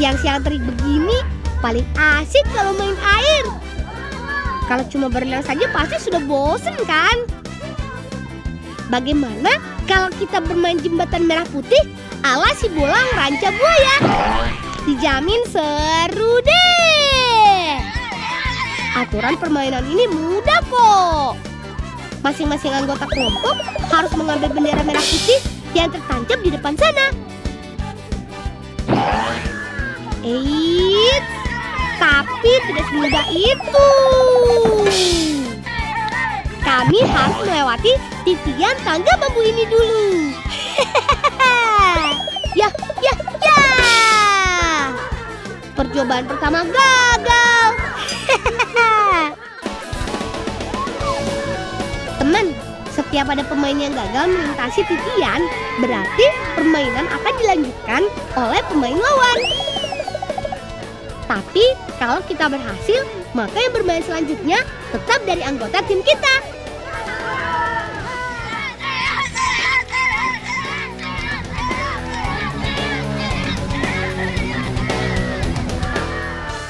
Siang-siang terik begini paling asik kalau main air. Kalau cuma berenang saja pasti sudah bosen kan? Bagaimana kalau kita bermain jembatan merah putih ala si bolang ranca buaya? Dijamin seru deh. Aturan permainan ini mudah kok. Masing-masing anggota kelompok harus mengambil bendera merah putih yang tertancap di depan sana. Eits, tapi tidak semudah itu. Kami harus melewati titian tangga bambu ini dulu. Ya. Percobaan pertama gagal. Teman, setiap ada pemain yang gagal melintasi titian, berarti permainan akan dilanjutkan oleh pemain lawan. Tapi kalau kita berhasil, maka yang bermain selanjutnya tetap dari anggota tim kita.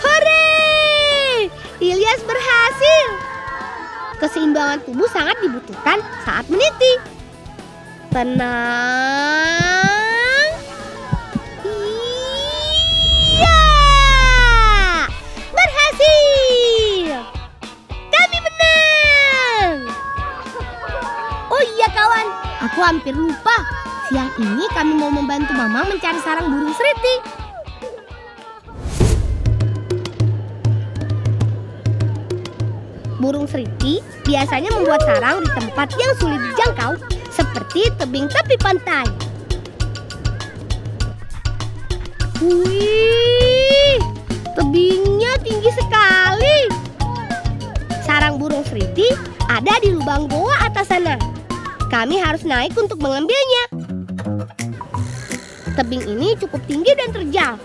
Hore! Ilyas berhasil. Keseimbangan tubuh sangat dibutuhkan saat meniti. Tenang. Iya! Berhasil! Kami menang! Oh iya kawan, aku hampir lupa. Siang ini kami mau membantu Mamang mencari sarang burung seriti. Burung seriti biasanya membuat sarang di tempat yang sulit dijangkau, seperti tebing tepi pantai. Wih, tebingnya tinggi sekali. Sarang burung seriti ada di lubang goa atas sana. Kami harus naik untuk mengambilnya. Tebing ini cukup tinggi dan terjal.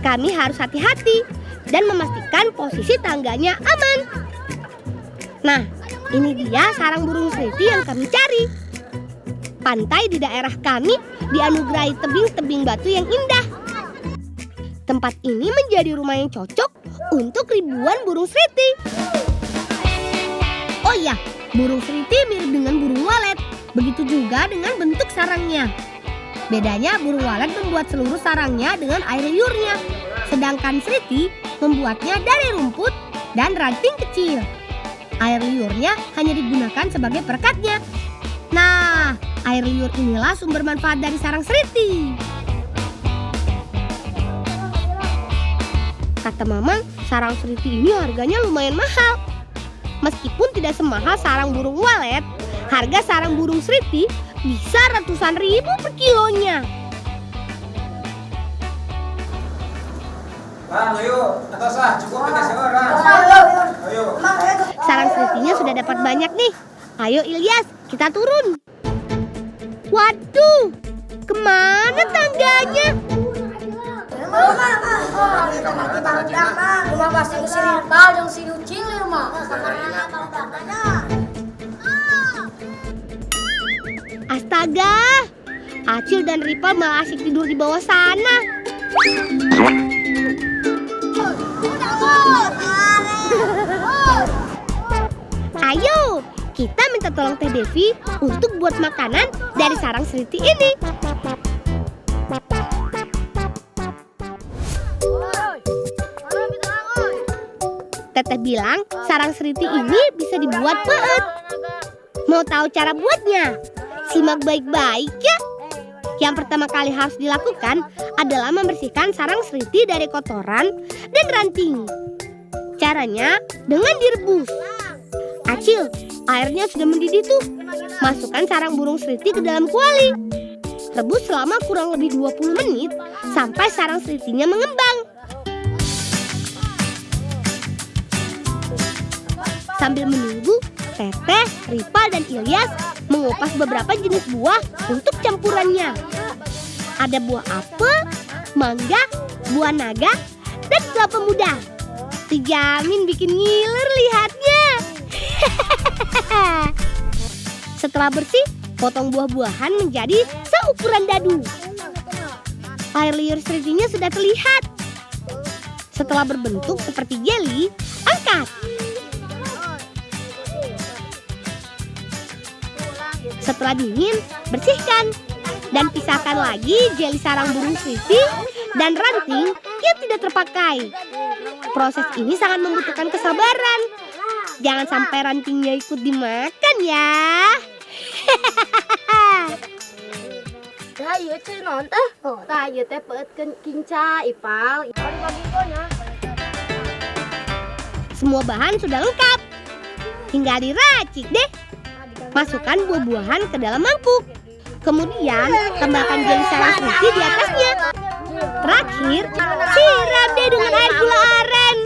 Kami harus hati-hati dan memastikan posisi tangganya aman. Nah, ini dia sarang burung seriti yang kami cari. Pantai di daerah kami dianugerahi tebing-tebing batu yang indah. Tempat ini menjadi rumah yang cocok untuk ribuan burung seriti. Oh iya, burung seriti mirip dengan burung walet. Begitu juga dengan bentuk sarangnya. Bedanya burung walet membuat seluruh sarangnya dengan air liurnya, sedangkan seriti membuatnya dari rumput dan ranting kecil. Air liurnya hanya digunakan sebagai perekatnya. Nah, air liur inilah sumber manfaat dari sarang seriti. Kata Mamang, sarang seriti ini harganya lumayan mahal. Meskipun tidak semahal sarang burung walet, harga sarang burung seriti bisa ratusan ribu per kilonya. Ayo, atas cukup dikasih orang. Ayo. Sarang seritinya sudah dapat banyak nih. Ayo Ilyas, kita turun. Waduh, kemana tangganya? Astaga, Acil dan Ripa malah asik tidur di bawah sana. Ayo, kita minta tolong Teh Devi untuk buat makanan dari sarang seriti ini. Teteh bilang sarang seriti ini bisa dibuat peet. Mau tahu cara buatnya? Simak baik-baik ya. Yang pertama kali harus dilakukan adalah membersihkan sarang seriti dari kotoran dan ranting. Caranya dengan direbus. Acil, airnya sudah mendidih tuh. Masukkan sarang burung seriti ke dalam kuali. Rebus selama kurang lebih 20 menit sampai sarang seritinya mengembang. Sambil menunggu, Teteh, Ripa, dan Ilyas mengupas beberapa jenis buah untuk campurannya. Ada buah apel, mangga, buah naga, dan kelapa muda. Dijamin bikin ngiler lihatnya. Setelah bersih, potong buah-buahan menjadi seukuran dadu. Air liur seritinya sudah terlihat. Setelah berbentuk seperti jeli, angkat. Setelah dingin, bersihkan. Dan pisahkan lagi jeli sarang burung seriti dan ranting yang tidak terpakai. Proses ini sangat membutuhkan kesabaran. Jangan sampai rantingnya ikut dimakan ya. Tayo chơi nón tớ. Tayo tớ bớt kinca ipal. Semua bahan sudah lengkap. Tinggal diracik deh. Masukkan buah-buahan ke dalam mangkuk. Kemudian tambahkan jeli sarang seriti di atasnya. Terakhir, siram deh dengan air gula aren.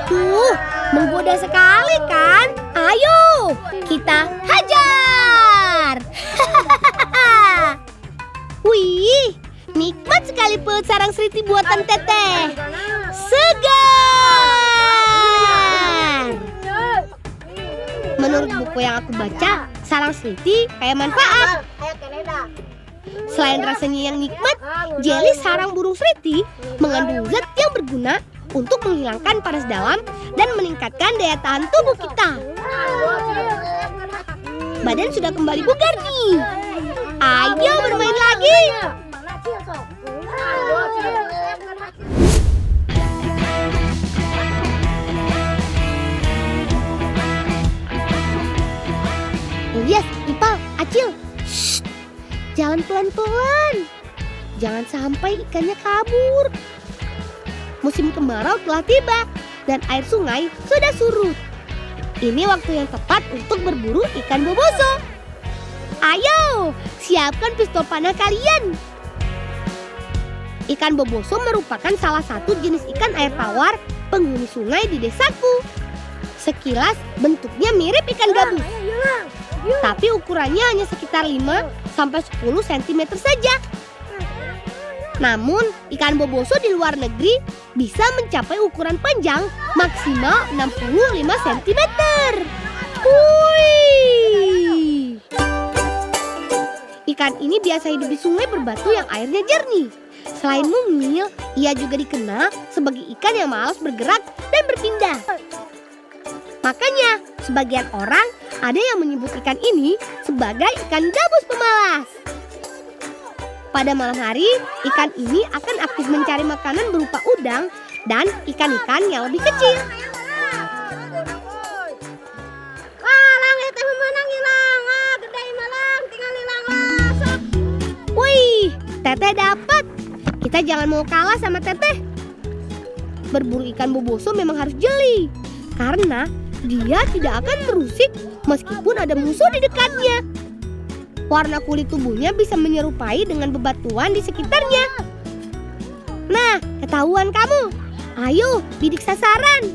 Tuh, menggoda sekali kan? Ayo, kita hajar! Wih, nikmat sekali peut sarang seriti buatan Teteh. Segar! Menurut buku yang aku baca, sarang seriti kayak manfaat. Selain rasanya yang nikmat, jeli sarang burung seriti mengandung zat yang berguna untuk menghilangkan panas dalam dan meningkatkan daya tahan tubuh kita. Badan sudah kembali bugar nih. Ayo bermain lagi. Ilyas, Ipal, Acil. Shh, jalan pelan-pelan. Jangan sampai ikannya kabur. Musim kemarau telah tiba dan air sungai sudah surut. Ini waktu yang tepat untuk berburu ikan boboso. Ayo, siapkan pistol panah kalian. Ikan boboso merupakan salah satu jenis ikan air tawar penghuni sungai di desaku. Sekilas bentuknya mirip ikan gabus. Tapi ukurannya hanya sekitar 5-10 cm saja. Namun, ikan boboso di luar negeri bisa mencapai ukuran panjang maksimal 65 cm. Wih! Ikan ini biasa hidup di sungai berbatu yang airnya jernih. Selain mungil, ia juga dikenal sebagai ikan yang malas bergerak dan berpindah. Makanya, sebagian orang ada yang menyebut ikan ini sebagai ikan gabus pemalas. Pada malam hari, ikan ini akan aktif mencari makanan berupa udang dan ikan-ikan yang lebih kecil. Wih, Teteh dapat. Kita jangan mau kalah sama Teteh. Berburu ikan boboso memang harus jeli, karena dia tidak akan merusik meskipun ada musuh di dekatnya. Warna kulit tubuhnya bisa menyerupai dengan bebatuan di sekitarnya. Nah, ketahuan kamu. Ayo, bidik sasaran.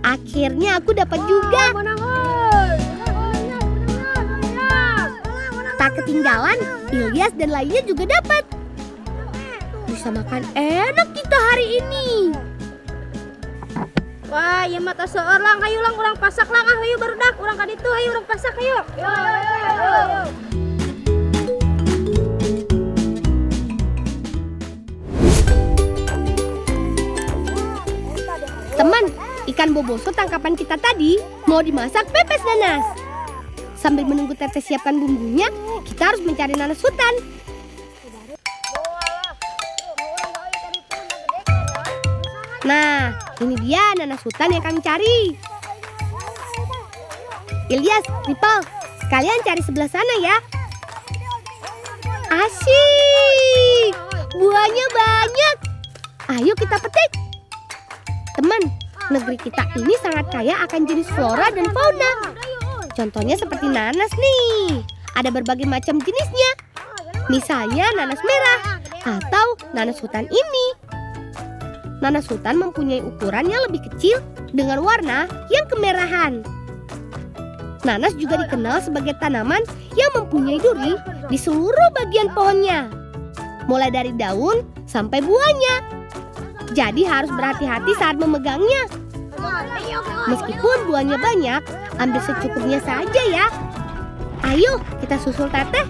Akhirnya aku dapat juga. Tak ketinggalan, Ilyas dan lainnya juga dapat. Bisa makan enak kita hari ini. Wah, ya mata seorang, ayo lang, orang pasak lang, ayo baru dak, orang kan itu, ayo orang pasak, ayo. Teman, ikan boboso tangkapan kita tadi mau dimasak pepes nanas. Sambil menunggu Teteh siapkan bumbunya, kita harus mencari nanas hutan. Nah, ini dia nanas hutan yang kami cari. Ilyas, Ripal, sekalian cari sebelah sana ya. Asyik, buahnya banyak. Ayo kita petik. Teman, negeri kita ini sangat kaya akan jenis flora dan fauna. Contohnya seperti nanas nih. Ada berbagai macam jenisnya. Misalnya nanas merah atau nanas hutan ini. Nanas hutan mempunyai ukuran yang lebih kecil dengan warna yang kemerahan. Nanas juga dikenal sebagai tanaman yang mempunyai duri di seluruh bagian pohonnya, mulai dari daun sampai buahnya. Jadi harus berhati-hati saat memegangnya. Meskipun buahnya banyak, ambil secukupnya saja ya. Ayo kita susul Teteh.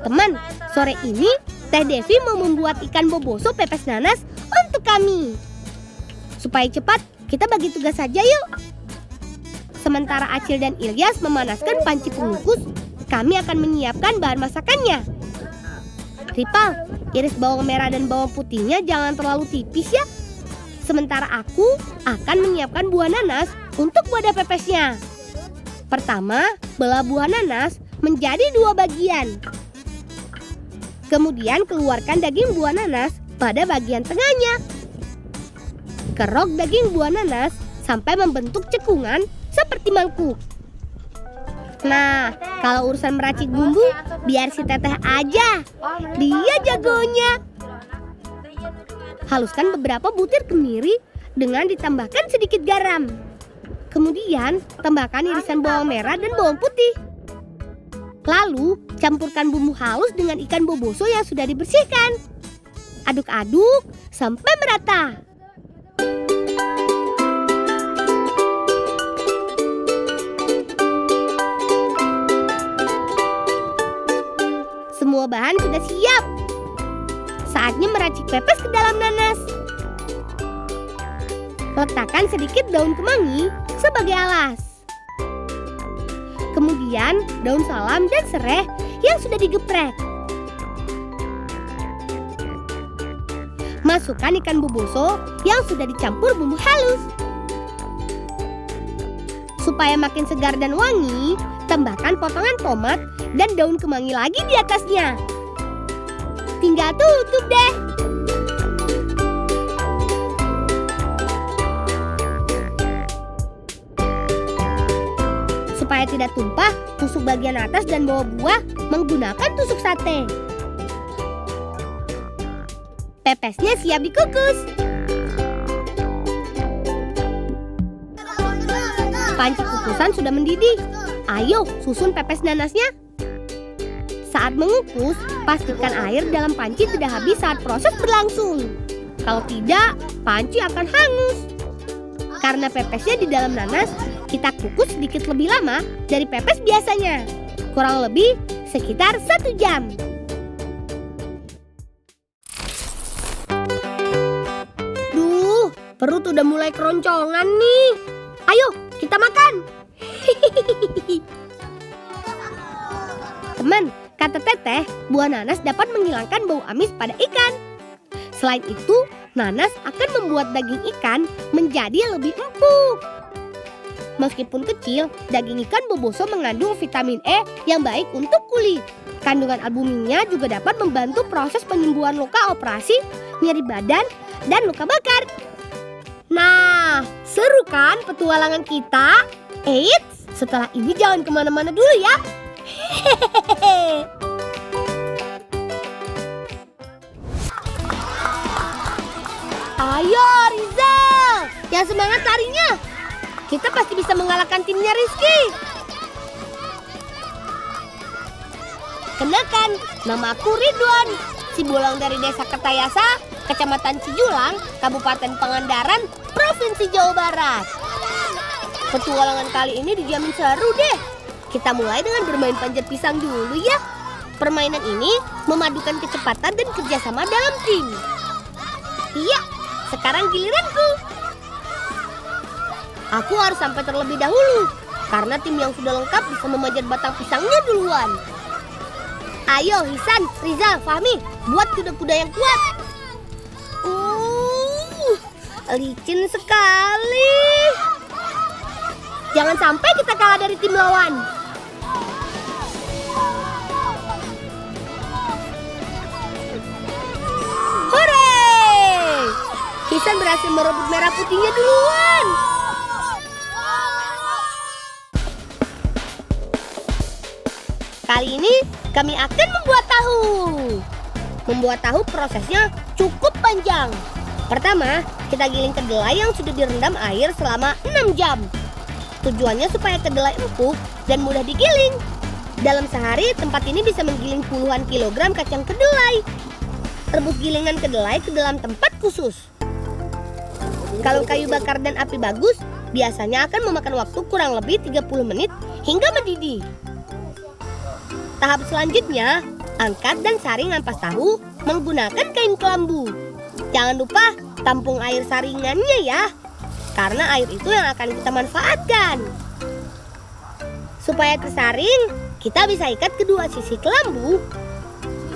Teman, sore ini Teh Devi mau membuat ikan boboso pepes nanas untuk kami. Supaya cepat, kita bagi tugas saja yuk. Sementara Acil dan Ilyas memanaskan panci pengukus, kami akan menyiapkan bahan masakannya. Ripal, iris bawang merah dan bawang putihnya jangan terlalu tipis ya. Sementara aku akan menyiapkan buah nanas untuk wadah pepesnya. Pertama, belah buah nanas menjadi 2 bagian. Kemudian keluarkan daging buah nanas pada bagian tengahnya. Kerok daging buah nanas sampai membentuk cekungan seperti mangkuk. Nah, kalau urusan meracik bumbu, biar si Teteh aja. Dia jagonya. Haluskan beberapa butir kemiri dengan ditambahkan sedikit garam. Kemudian, tambahkan irisan bawang merah dan bawang putih. Lalu, campurkan bumbu halus dengan ikan boboso yang sudah dibersihkan. Aduk-aduk sampai merata. Semua bahan sudah siap. Saatnya meracik pepes ke dalam nanas. Letakkan sedikit daun kemangi sebagai alas. Kemudian daun salam dan serai yang sudah digeprek. Masukkan ikan boboso yang sudah dicampur bumbu halus. Supaya makin segar dan wangi, tambahkan potongan tomat dan daun kemangi lagi di atasnya. Tinggal tutup deh. Supaya tidak tumpah, tusuk bagian atas dan bawah buah menggunakan tusuk sate. Pepesnya siap dikukus. Panci kukusan sudah mendidih. Ayo susun pepes nanasnya. Saat mengukus, pastikan air dalam panci tidak habis saat proses berlangsung. Kalau tidak, panci akan hangus. Karena pepesnya di dalam nanas, kita kukus sedikit lebih lama dari pepes biasanya. Kurang lebih sekitar 1 jam. Duh, perut udah mulai keroncongan nih. Ayo, kita makan. Teman, kata Teteh, buah nanas dapat menghilangkan bau amis pada ikan. Selain itu, nanas akan membuat daging ikan menjadi lebih empuk. Meskipun kecil, daging ikan boboso mengandung vitamin E yang baik untuk kulit. Kandungan albuminnya juga dapat membantu proses penyembuhan luka operasi, nyeri badan, dan luka bakar. Nah, seru kan petualangan kita? Eits, setelah ini jangan kemana-mana dulu ya. Hehehe. Ayo Rizal, yang semangat larinya. Kita pasti bisa mengalahkan timnya Rizky. Kenalkan, nama aku Ridwan, si bulang dari desa Kertayasa, Kecamatan Cijulang, Kabupaten Pangandaran, Provinsi Jawa Barat. Petualangan kali ini dijamin seru deh. Kita mulai dengan bermain panjat pisang dulu ya. Permainan ini memadukan kecepatan dan kerjasama dalam tim. Iya, sekarang giliranku. Aku harus sampai terlebih dahulu, karena tim yang sudah lengkap bisa memanjat batang pisangnya duluan. Ayo Hisan, Rizal, Fahmi, buat kuda-kuda yang kuat. Licin sekali. Jangan sampai kita kalah dari tim lawan. Hore! Hisan berhasil merebut merah putihnya duluan. Kali ini kami akan membuat tahu. Membuat tahu prosesnya cukup panjang. Pertama, kita giling kedelai yang sudah direndam air selama 6 jam. Tujuannya supaya kedelai empuk dan mudah digiling. Dalam sehari, tempat ini bisa menggiling puluhan kilogram kacang kedelai. Rebus gilingan kedelai ke dalam tempat khusus. Kalau kayu bakar dan api bagus, biasanya akan memakan waktu kurang lebih 30 menit hingga mendidih. Tahap selanjutnya, Angkat dan saring ampas tahu menggunakan kain kelambu. Jangan lupa tampung air saringannya ya, karena air itu yang akan kita manfaatkan. Supaya tersaring, kita bisa ikat kedua sisi kelambu.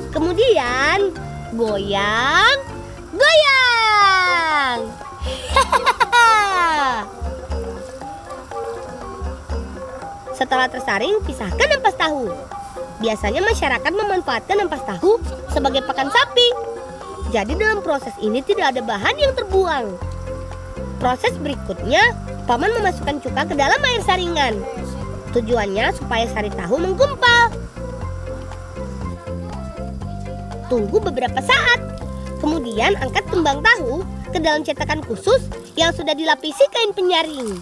Kemudian goyang, goyang. Setelah tersaring, pisahkan ampas tahu. Biasanya masyarakat memanfaatkan ampas tahu sebagai pakan sapi. Jadi dalam proses ini tidak ada bahan yang terbuang. Proses berikutnya, paman memasukkan cuka ke dalam air saringan. Tujuannya supaya sari tahu menggumpal. Tunggu beberapa saat. Kemudian angkat kembang tahu ke dalam cetakan khusus yang sudah dilapisi kain penyaring.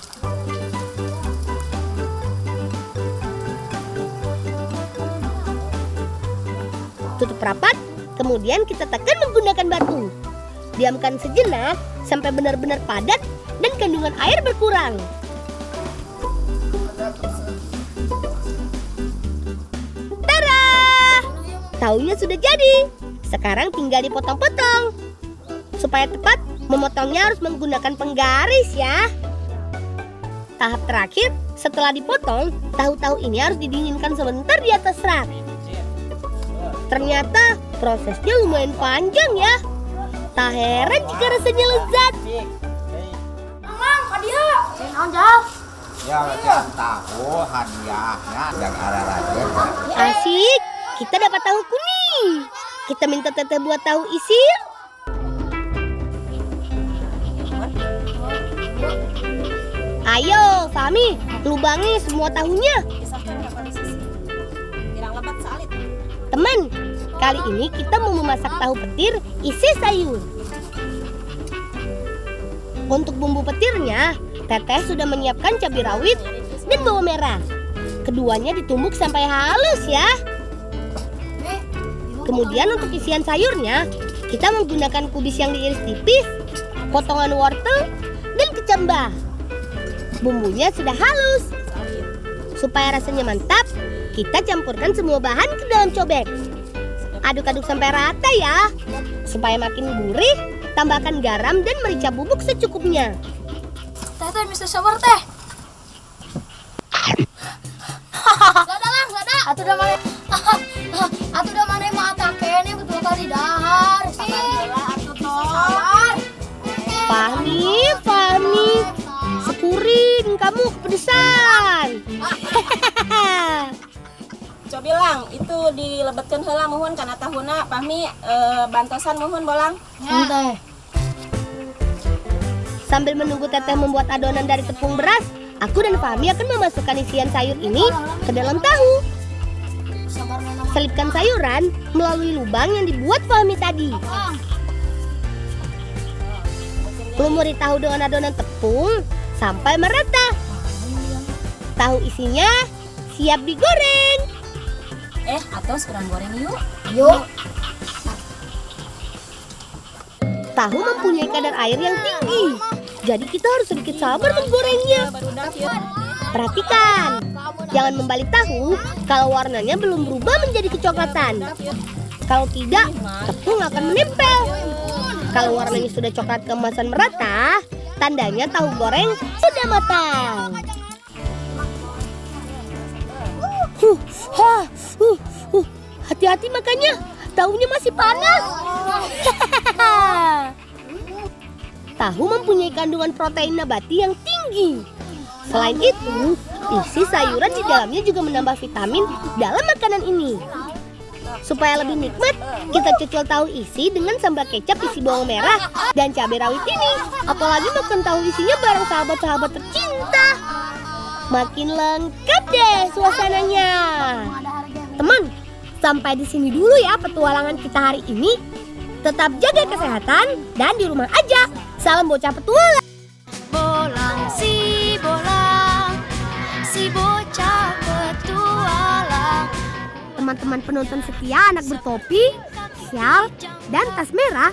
Tutup rapat, kemudian kita tekan menggunakan batu. Diamkan sejenak sampai benar-benar padat dan kandungan air berkurang. Tara! Tahunya sudah jadi. Sekarang tinggal dipotong-potong. Supaya tepat, memotongnya harus menggunakan penggaris ya. Tahap terakhir, setelah dipotong, tahu-tahu ini harus didinginkan sebentar di atas rak. Ternyata prosesnya lumayan panjang ya. Tak heran jika rasanya lezat. Mang, hadiah. Jauh. Ya, macam tahu hadiahnya yang ada-ada. Asik, kita dapat tahu kuning. Kita minta teteh buat tahu isi. Ayo, Fahmi, lubangi semua tahunya. Teman, kali ini kita mau memasak tahu petir isi sayur. Untuk bumbu petirnya, teteh sudah menyiapkan cabai rawit dan bawang merah. Keduanya ditumbuk sampai halus ya. Kemudian untuk isian sayurnya, kita menggunakan kubis yang diiris tipis, potongan wortel, dan kecambah. Bumbunya sudah halus. Supaya rasanya mantap, kita campurkan semua bahan ke dalam cobek. Aduk-aduk sampai rata ya. Supaya makin gurih, tambahkan garam dan merica bubuk secukupnya. Teteh bisa sabar teh. Gak ada. Atuh udah mana mata kene betul kali dahar. Sabar. Fahmi, syukurin kamu kepedesan. Coba bilang itu dilebetkeun heula muhun kana tahuna Fahmi bantosan muhun bolang. Teh. Sambil menunggu teteh membuat adonan dari tepung beras, aku dan Fahmi akan memasukkan isian sayur ini ke dalam tahu. Selipkan sayuran melalui lubang yang dibuat Fahmi tadi. Lumuri tahu dengan adonan tepung sampai merata. Tahu isinya siap digoreng. Atau sekarang goreng yuk. Yuk. Tahu mempunyai kadar air yang tinggi, jadi kita harus sedikit sabar menggorengnya. Perhatikan, jangan membalik tahu kalau warnanya belum berubah menjadi kecoklatan. Kalau tidak, tepung akan menempel. Kalau warnanya sudah coklat keemasan merata, tandanya tahu goreng sudah matang. Hati-hati makannya, tahunya masih panas. Tahu mempunyai kandungan protein nabati yang tinggi. Selain itu, isi sayuran di dalamnya juga menambah vitamin dalam makanan ini. Supaya lebih nikmat, kita cucul tahu isi dengan sambal kecap isi bawang merah dan cabai rawit ini. Apalagi makan tahu isinya bareng sahabat-sahabat tercinta. Makin lengkap deh suasananya. Teman, sampai di sini dulu ya petualangan kita hari ini. Tetap jaga kesehatan dan di rumah aja. Salam bocah petualang. Bolang si bocah petualang. Teman-teman penonton setia anak bertopi, syal, dan tas merah,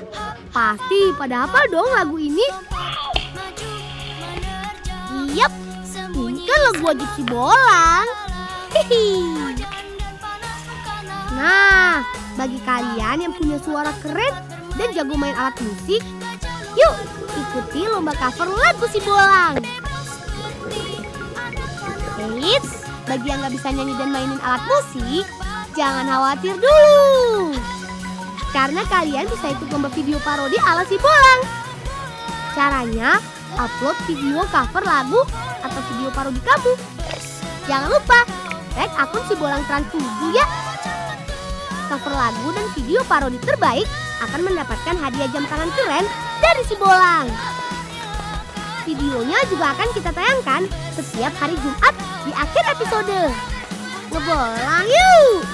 pasti pada hafal dong lagu ini. Yap, ini kan lagu wajib si Bolang. Hihi. Nah, bagi kalian yang punya suara keren dan jago main alat musik, yuk ikuti lomba cover lagu Si Bolang. Eits, bagi yang gak bisa nyanyi dan mainin alat musik, jangan khawatir dulu. Karena kalian bisa ikut lomba video parodi ala Si Bolang. Caranya, upload video cover lagu atau video parodi kamu. Jangan lupa, tag akun Si Bolang Trans 7 ya. Cover lagu dan video parodi terbaik akan mendapatkan hadiah jam tangan keren dari Si Bolang. Videonya juga akan kita tayangkan setiap hari Jumat di akhir episode. Ngebolang yuk!